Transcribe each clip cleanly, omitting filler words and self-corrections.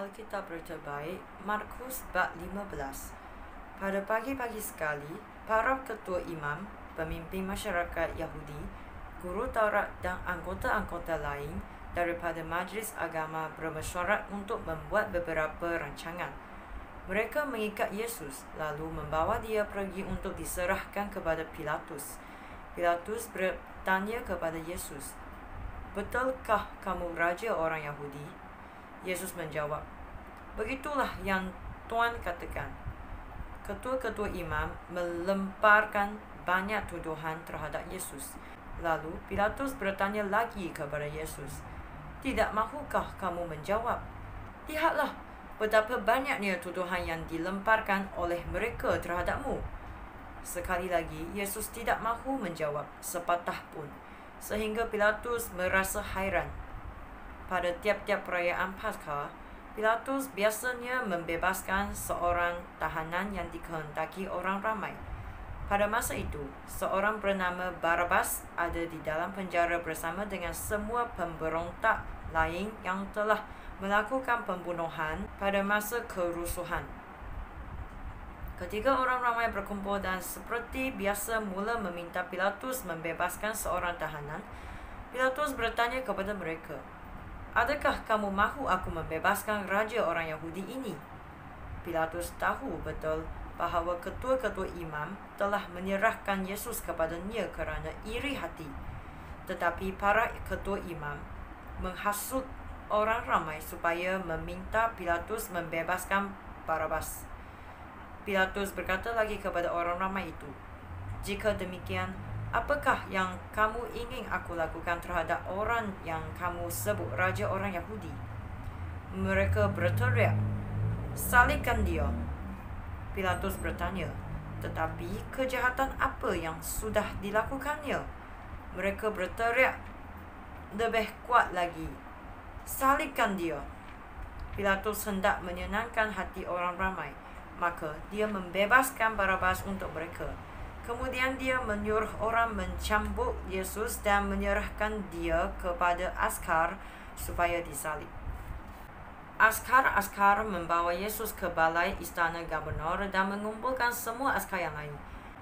Alkitab terbaik, Markus bab 15. Pada pagi-pagi sekali, para ketua imam, pemimpin masyarakat Yahudi, guru Taurat dan anggota-anggota lain daripada majlis agama bermesyuarat untuk membuat beberapa rancangan. Mereka mengikat Yesus, lalu membawa dia pergi untuk diserahkan kepada Pilatus. Pilatus bertanya kepada Yesus, "Betulkah kamu raja orang Yahudi?" Yesus menjawab, "Begitulah yang Tuhan katakan." Ketua-ketua imam melemparkan banyak tuduhan terhadap Yesus. Lalu Pilatus bertanya lagi kepada Yesus, "Tidak mahukah kamu menjawab? Lihatlah betapa banyaknya tuduhan yang dilemparkan oleh mereka terhadapmu." Sekali lagi, Yesus tidak mahu menjawab sepatah pun, sehingga Pilatus merasa hairan. Pada tiap-tiap perayaan Paskah, Pilatus biasanya membebaskan seorang tahanan yang dikehendaki orang ramai. Pada masa itu, seorang bernama Barabas ada di dalam penjara bersama dengan semua pemberontak lain yang telah melakukan pembunuhan pada masa kerusuhan. Ketika orang ramai berkumpul dan seperti biasa mula meminta Pilatus membebaskan seorang tahanan, Pilatus bertanya kepada mereka, "Adakah kamu mahu aku membebaskan raja orang Yahudi ini?" Pilatus tahu betul bahawa ketua-ketua imam telah menyerahkan Yesus kepadanya kerana iri hati. Tetapi para ketua imam menghasut orang ramai supaya meminta Pilatus membebaskan Barabas. Pilatus berkata lagi kepada orang ramai itu, "Jika demikian, apakah yang kamu ingin aku lakukan terhadap orang yang kamu sebut raja orang Yahudi?" Mereka berteriak, "Salibkan dia!" Pilatus bertanya, "Tetapi kejahatan apa yang sudah dilakukannya?" Mereka berteriak lebih kuat lagi, "Salibkan dia!" Pilatus hendak menyenangkan hati orang ramai, maka dia membebaskan Barabas untuk mereka. Kemudian dia menyuruh orang mencambuk Yesus dan menyerahkan dia kepada askar supaya disalib. Askar-askar membawa Yesus ke balai istana gubernur dan mengumpulkan semua askar yang lain.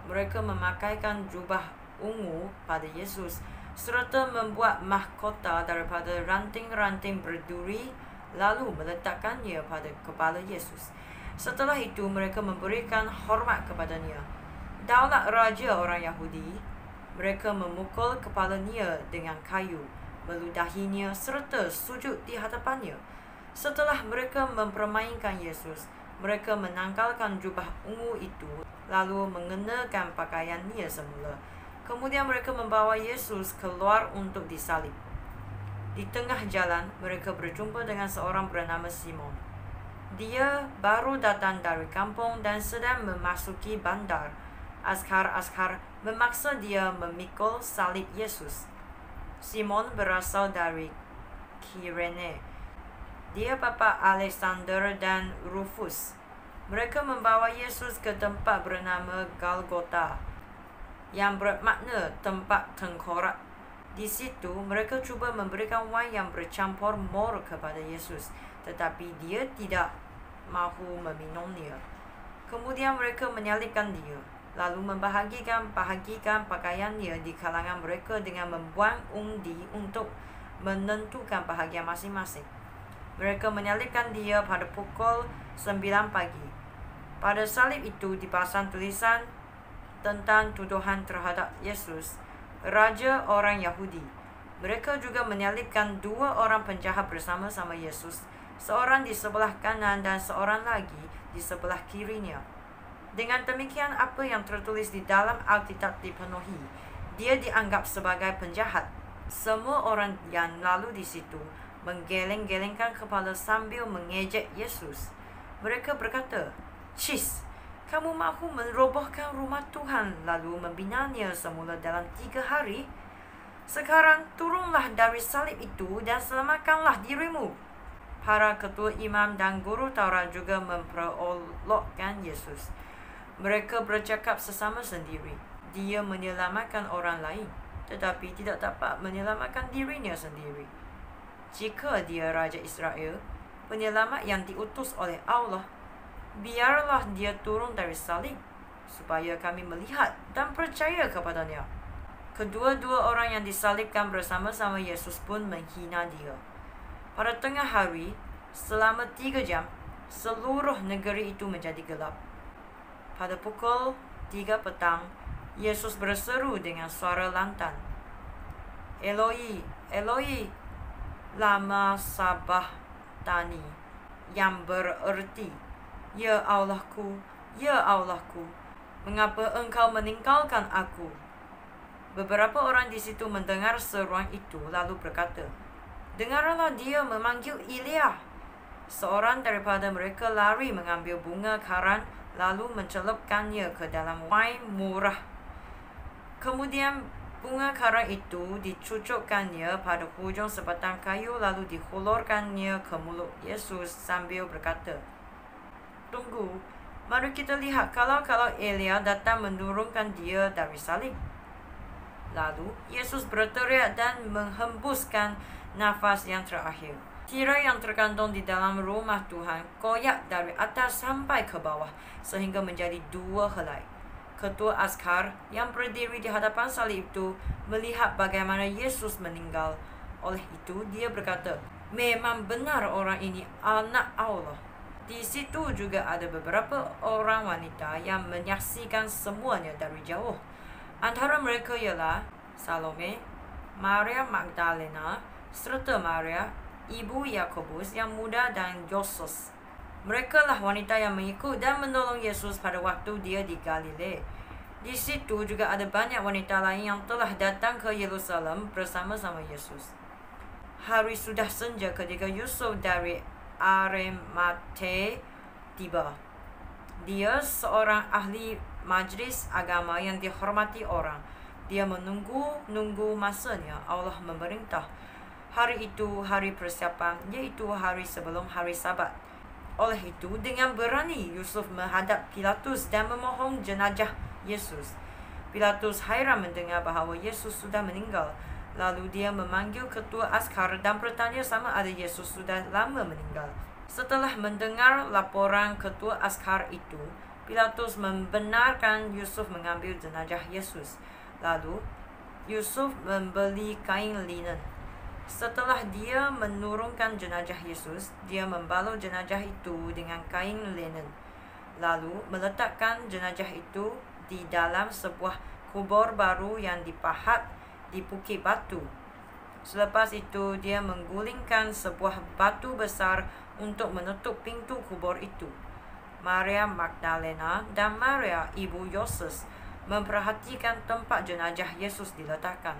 Mereka memakaikan jubah ungu pada Yesus serta membuat mahkota daripada ranting-ranting berduri lalu meletakkannya pada kepala Yesus. Setelah itu mereka memberikan hormat kepadanya. "Daulat raja orang Yahudi." Mereka memukul kepalanya dengan kayu, meludahinya serta sujud di hadapannya. Setelah mereka mempermainkan Yesus, mereka menanggalkan jubah ungu itu lalu mengenakan pakaiannya semula. Kemudian mereka membawa Yesus keluar untuk disalib. Di tengah jalan, mereka berjumpa dengan seorang bernama Simon. Dia baru datang dari kampung dan sedang memasuki bandar. Askar-askar memaksa dia memikul salib Yesus. Simon berasal dari Kirene. Dia bapa Alexander dan Rufus. Mereka membawa Yesus ke tempat bernama Golgota, yang bermakna tempat tengkorak. Di situ mereka cuba memberikan wain yang bercampur mor kepada Yesus, tetapi dia tidak mahu meminumnya. Kemudian mereka menyalibkan dia, lalu membahagikan pakaiannya di kalangan mereka dengan membuang undi untuk menentukan bahagian masing-masing. Mereka menyalibkan dia pada pukul 9 pagi. Pada salib itu dipasang tulisan tentang tuduhan terhadap Yesus, raja orang Yahudi. Mereka juga menyalibkan dua orang penjahat bersama-sama Yesus, seorang di sebelah kanan dan seorang lagi di sebelah kirinya. Dengan demikian, apa yang tertulis di dalam Alkitab dipenuhi. Dia dianggap sebagai penjahat. Semua orang yang lalu di situ menggeleng-gelengkan kepala sambil mengejek Yesus. Mereka berkata, "Cis, kamu mahu merobohkan rumah Tuhan lalu membinanya semula dalam 3 hari? Sekarang turunlah dari salib itu dan selamatkanlah dirimu." Para ketua imam dan guru Taurat juga memperolokkan Yesus. Mereka bercakap sesama sendiri, "Dia menyelamatkan orang lain, tetapi tidak dapat menyelamatkan dirinya sendiri. Jika dia Raja Israel, penyelamat yang diutus oleh Allah. Biarlah dia turun dari salib, supaya kami melihat dan percaya kepadanya. Kedua-dua orang yang disalibkan bersama-sama Yesus pun menghina dia. Pada tengah hari, selama 3 jam, seluruh negeri itu menjadi gelap. Pada pukul 3 petang, Yesus berseru dengan suara lantang, "Eloi, Eloi, lama sabachthani," yang bererti, "Ya Allahku, ya Allahku, mengapa engkau meninggalkan aku?" Beberapa orang di situ mendengar seruan itu lalu berkata, "Dengarlah dia memanggil Elia." Seorang daripada mereka lari mengambil bunga karan lalu mencelupkannya ke dalam wain murah. Kemudian bunga karan itu dicucukkannya pada hujung sebatang kayu lalu dihulurkannya ke mulut Yesus sambil berkata, "Tunggu, mari kita lihat kalau Elia datang menurunkan dia dari salib." Lalu Yesus berteriak dan menghembuskan nafas yang terakhir. Tirai yang tergantung di dalam rumah Tuhan koyak dari atas sampai ke bawah sehingga menjadi 2 helai. Ketua askar yang berdiri di hadapan salib itu melihat bagaimana Yesus meninggal. Oleh itu dia berkata, "Memang benar orang ini anak Allah." Di situ juga ada beberapa orang wanita yang menyaksikan semuanya dari jauh. Antara mereka ialah Salome, Maria Magdalena, serta Maria, ibu Yakobus yang muda dan Yosos. Mereka lah wanita yang mengikut dan menolong Yesus pada waktu dia di Galilea. Di situ juga ada banyak wanita lain yang telah datang ke Yerusalem bersama-sama Yesus. Hari sudah senja ketika Yusuf dari Arimatea tiba. Dia seorang ahli majlis agama yang dihormati orang. Dia menunggu masanya Allah memerintah. Hari itu hari persiapan, yaitu hari sebelum hari Sabat. Oleh itu, dengan berani Yusuf menghadap Pilatus dan memohon jenazah Yesus. Pilatus hairan mendengar bahawa Yesus sudah meninggal. Lalu dia memanggil ketua askar dan bertanya sama ada Yesus sudah lama meninggal. Setelah mendengar laporan ketua askar itu, Pilatus membenarkan Yusuf mengambil jenazah Yesus. Lalu, Yusuf membeli kain linen. Setelah dia menurunkan jenazah Yesus, dia membalut jenazah itu dengan kain linen. Lalu meletakkan jenazah itu di dalam sebuah kubur baru yang dipahat di bukit batu. Selepas itu, dia menggulingkan sebuah batu besar untuk menutup pintu kubur itu. Maria Magdalena dan Maria ibu Yoses memperhatikan tempat jenazah Yesus diletakkan.